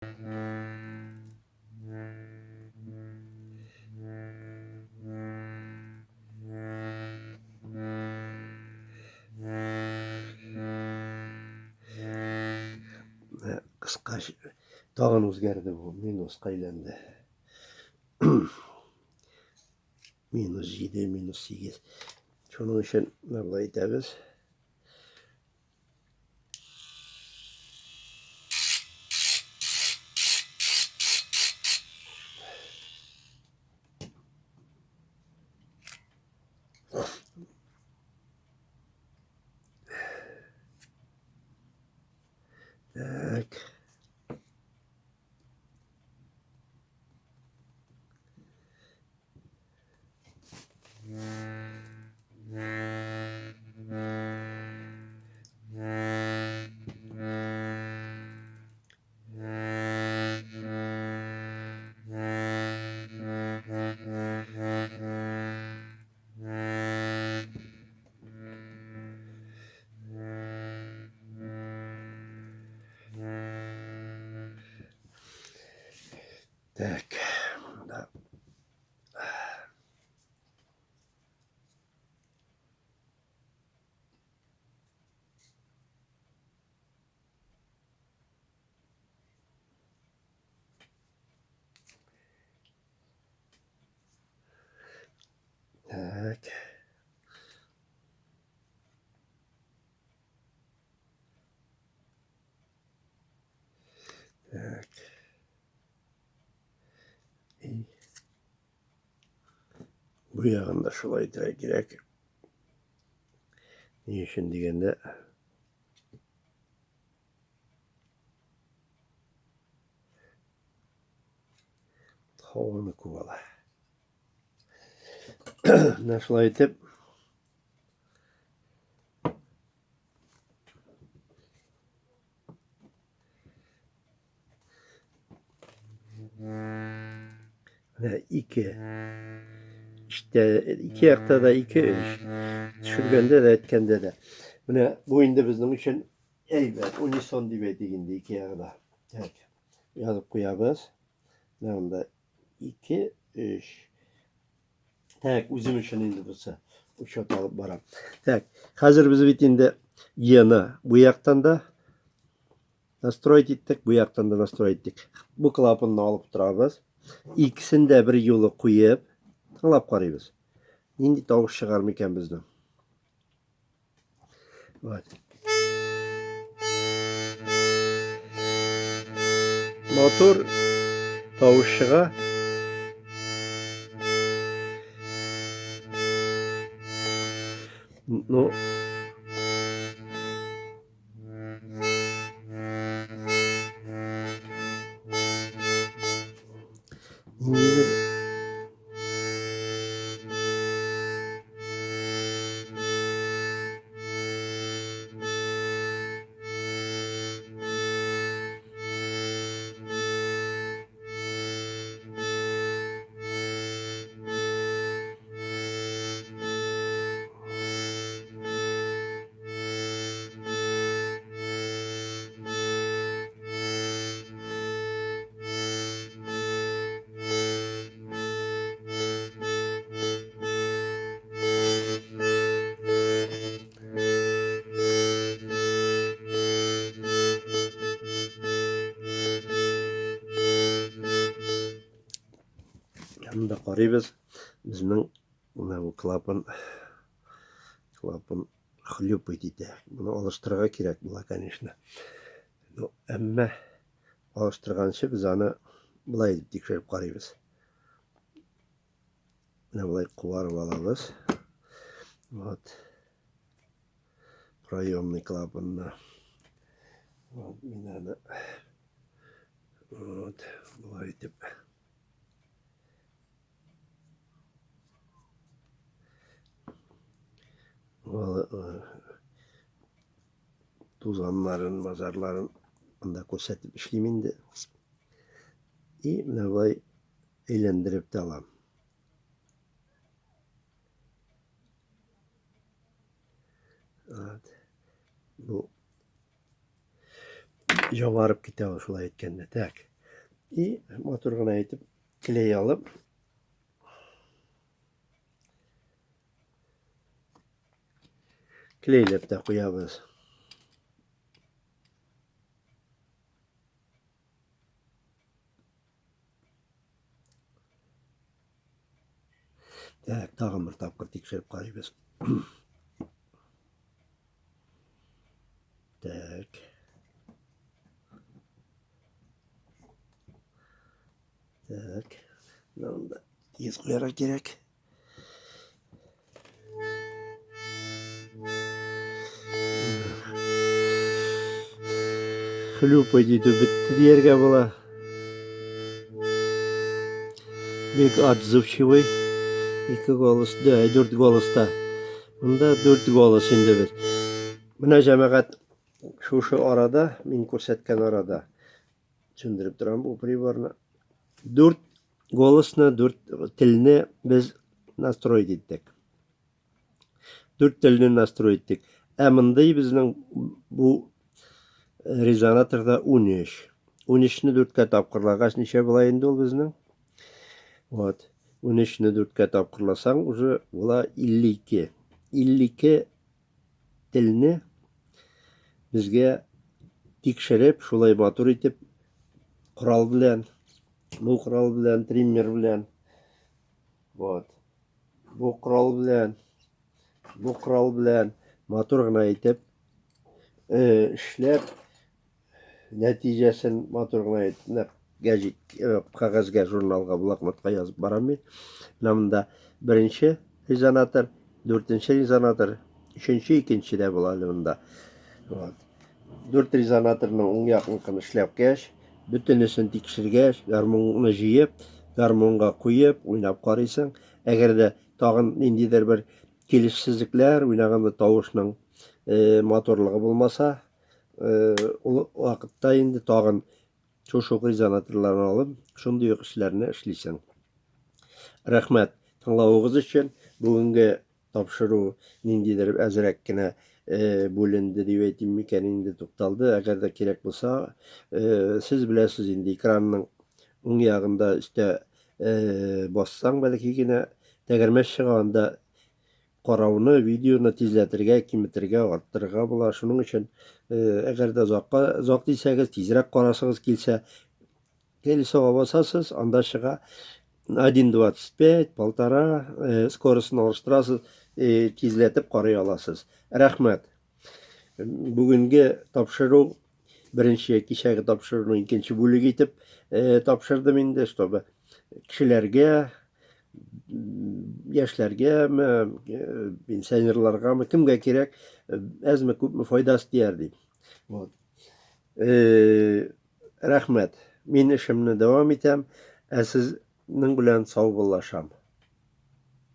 Qısqa tağın o'zgardi bu, minusqa aylandi. -7, -8. Shuning uchun nima bo'lay aytamiz? Tak. Так. Да. Так. Так. Bu yağında şulay da gerek. Ne için degende havanı kuvala. Ne şulay etip ne iki yakta da iki düşürgende de etkende de. Bu indi bizim için eyvallah unison dibe degende iki yakda. Tak. Yazıp koyabız. Ne onda 2, 3. Tak, uzun için indi bursa. Uçot alıp baram. Tak, hazır biz bitinde yana bu yaktan da настроить ettik, bu yaktan da настроить ettik. Bu klapını alıp turabız. İkisini de bir yolu koyup tıklap qarayız. Şimdi tovuş çıkar mı ekan bizden? Evet. Motor tovuş çıkar. No. Yanında qarayız. Bizning bu klapın xilyo'p etdi. Buni alıştırığa kerak bo'la, конечно. Amma alıştırgancha biz ani bulay deb tekshirib qaraymiz. Mana bulay quvarib olamiz. Вот. Проемный клапанni. Вот, minani. Вот, bulay deb. Tuzanların, mazarların anda ko'rsatib ishlayman de. Mana bulay aylantirib olam. Evet. Bu javarib ketadi shulay aytganda, tak. И матур гына итеп клей алып клейләп тә куябыз. Так, тагын бер тапкыр тикшереп карыйбыз. Так. Так. Bunu da tez koyarak gerek. Хлюпай дейді бітті дерге бола. Бек отзывчивый. 2 голос, да, 4 голоста. Bunda 4 голос енді біз. Мына жәмәғат шушы арада, мен көрсеткен арада түсіндіріп тұрам бұл приборны. 4 голосны, 4 тіліне біз настрой еттік. 4 тіліне настрой еттік. Әміндей біздің бұл резонаторда 13. 13-ні 4-ке тапқырлағаш неше бола енді ол біздің? Вот. 13-ні 4-ке тапқырласаң, уже бола 52. 52 тіліне бізге тикшеріп, шулай матур етіп, құрал білән, бұл құрал білән, триммер білән, вот. Бұл құрал білән, матур гына етіп, эшләп, нәтижесін матур гына етіп, қағазға, журналға, блокнотқа yazып барам мен. Мында бірінші резонатор, 4-ші резонатор, 3-ші, 2-ші дә була мында. Вот. 4 резонаторның оң якынын эшләп кәш, бүтінісін тикшергәш, гармонны җыеп, гармонга куеп, уйнап карыйсың. Әгәр дә тагын ниндидер бер килешсезлекләр, уйнаганда тавышның моторлыгы булмаса, ул вакытта инде тагын шушы резонаторларны алып, шундый эшләрне эшлисең. Рәхмәт тыңлавыгыз өчен. Бүгенге тапшыру ниндидер әзрәк кенә бүленде дип әйтим микән, инде тукталды. Әгәр дә кирәк булса, сез беләсез инде экранның уң ягында өстә бассаң, бәлки генә тәгәрмәч чыганда карауны, видеоны тизләтергә, киметергә, арттырырга була. Шуның өчен әгәр дә зак дисәгез, тизрәк карасыгыз килсә, колесоға басасыз, анда чыга 1.25, 1.5 скоростын алыштырасыз, тизләтеп карый аласыз. Рәхмәт. Бүгенге тапшыру, беренче кичәге тапшыруның 2нче бүлеге итеп тапшырдым инде, чтобы кешеләргә, яшьләргә, пенсионерларга, кемгә кирәк, әзме күпме файдасы тияр дип. Вот. Рәхмәт. Мин эшемне дәвам итәм, ә сезнең белән сау булашам.